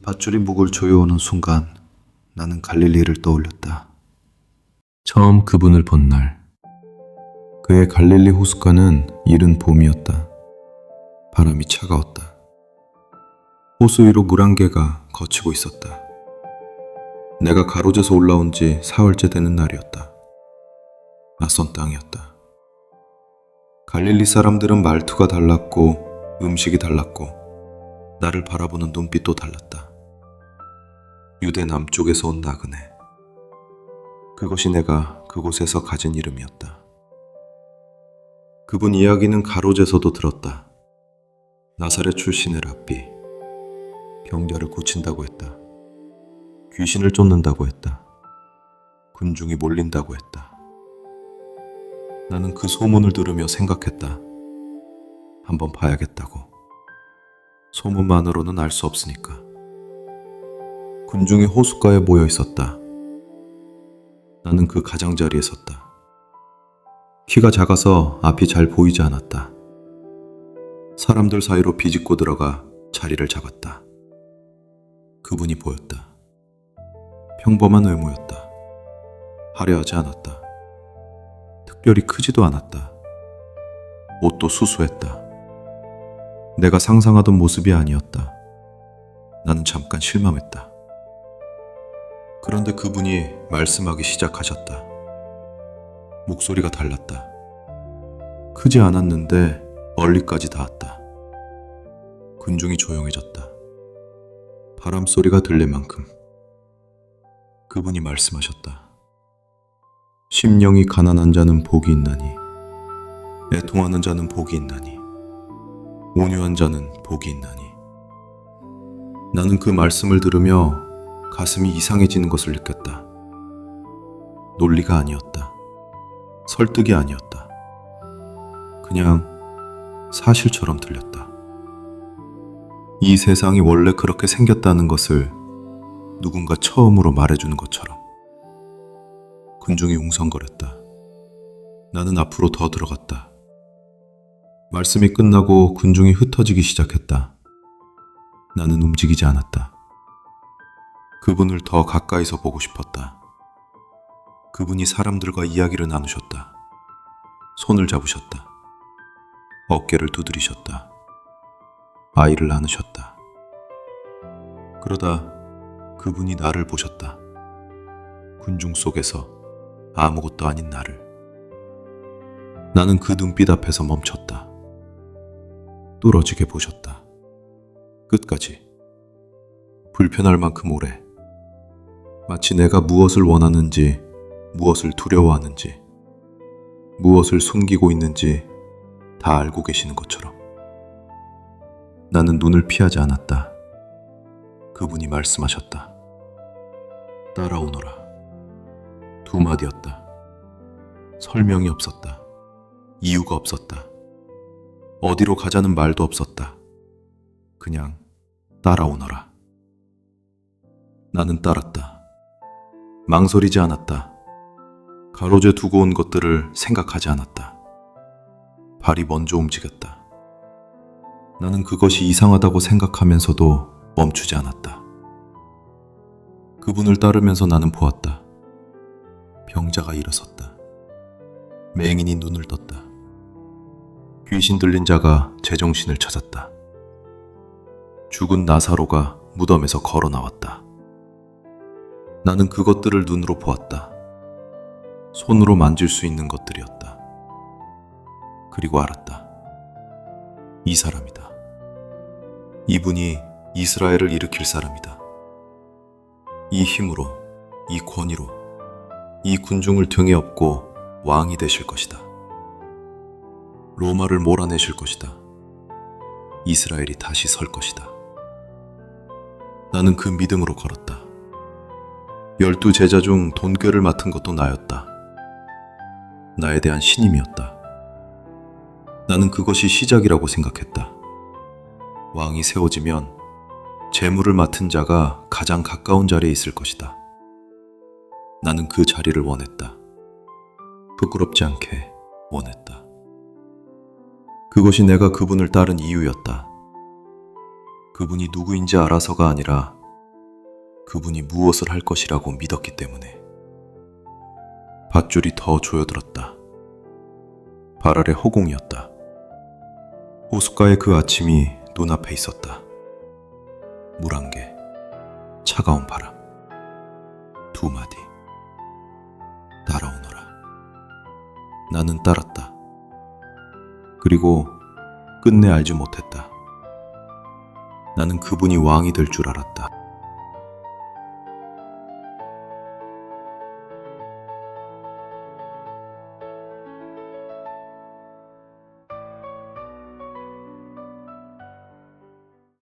밧줄이 목을 조여오는 순간 나는 갈릴리를 떠올렸다. 처음 그분을 본 날, 그의 갈릴리 호숫가는 이른 봄이었다. 바람이 차가웠다. 호수 위로 물 한 개가 거치고 있었다. 내가 가로제서 올라온 지 사흘째 되는 날이었다. 낯선 땅이었다. 갈릴리 사람들은 말투가 달랐고 음식이 달랐고 나를 바라보는 눈빛도 달랐다. 유대 남쪽에서 온 나그네. 그것이 내가 그곳에서 가진 이름이었다. 그분 이야기는 가로제서도 들었다. 나사렛 출신의 랍비. 병자를 고친다고 했다. 귀신을 쫓는다고 했다. 군중이 몰린다고 했다. 나는 그 소문을 들으며 생각했다. 한번 봐야겠다고. 소문만으로는 알 수 없으니까. 군중이 호숫가에 모여 있었다. 나는 그 가장자리에 섰다. 키가 작아서 앞이 잘 보이지 않았다. 사람들 사이로 비집고 들어가 자리를 잡았다. 그분이 보였다. 평범한 외모였다. 화려하지 않았다. 특별히 크지도 않았다. 옷도 수수했다. 내가 상상하던 모습이 아니었다. 나는 잠깐 실망했다. 그런데 그분이 말씀하기 시작하셨다. 목소리가 달랐다. 크지 않았는데 멀리까지 닿았다. 군중이 조용해졌다. 바람 소리가 들릴 만큼. 그분이 말씀하셨다. 심령이 가난한 자는 복이 있나니, 애통하는 자는 복이 있나니, 온유한 자는 복이 있나니. 나는 그 말씀을 들으며 가슴이 이상해지는 것을 느꼈다. 논리가 아니었다. 설득이 아니었다. 그냥 사실처럼 들렸다. 이 세상이 원래 그렇게 생겼다는 것을 누군가 처음으로 말해주는 것처럼. 군중이 웅성거렸다. 나는 앞으로 더 들어갔다. 말씀이 끝나고 군중이 흩어지기 시작했다. 나는 움직이지 않았다. 그분을 더 가까이서 보고 싶었다. 그분이 사람들과 이야기를 나누셨다. 손을 잡으셨다. 어깨를 두드리셨다. 아이를 안으셨다. 그러다 그분이 나를 보셨다. 군중 속에서 아무것도 아닌 나를. 나는 그 눈빛 앞에서 멈췄다. 뚫어지게 보셨다. 끝까지. 불편할 만큼 오래. 마치 내가 무엇을 원하는지, 무엇을 두려워하는지, 무엇을 숨기고 있는지 다 알고 계시는 것처럼. 나는 눈을 피하지 않았다. 그분이 말씀하셨다. 따라오너라. 두 마디였다. 설명이 없었다. 이유가 없었다. 어디로 가자는 말도 없었다. 그냥 따라오너라. 나는 따랐다. 망설이지 않았다. 가로재 두고 온 것들을 생각하지 않았다. 발이 먼저 움직였다. 나는 그것이 이상하다고 생각하면서도 멈추지 않았다. 그분을 따르면서 나는 보았다. 병자가 일어섰다. 맹인이 눈을 떴다. 귀신 들린 자가 제정신을 찾았다. 죽은 나사로가 무덤에서 걸어 나왔다. 나는 그것들을 눈으로 보았다. 손으로 만질 수 있는 것들이었다. 그리고 알았다. 이 사람이다. 이분이 이스라엘을 일으킬 사람이다. 이 힘으로, 이 권위로, 이 군중을 등에 업고 왕이 되실 것이다. 로마를 몰아내실 것이다. 이스라엘이 다시 설 것이다. 나는 그 믿음으로 걸었다. 12 제자 중 돈꾀를 맡은 것도 나였다. 나에 대한 신임이었다. 나는 그것이 시작이라고 생각했다. 왕이 세워지면 재물을 맡은 자가 가장 가까운 자리에 있을 것이다. 나는 그 자리를 원했다. 부끄럽지 않게 원했다. 그것이 내가 그분을 따른 이유였다. 그분이 누구인지 알아서가 아니라 그분이 무엇을 할 것이라고 믿었기 때문에. 밧줄이 더 조여들었다. 발 아래 허공이었다. 호숫가의 그 아침이 눈앞에 있었다. 물 한 개, 차가운 바람, 두 마디. 따라오너라. 나는 따랐다. 그리고 끝내 알지 못했다. 나는 그분이 왕이 될 줄 알았다.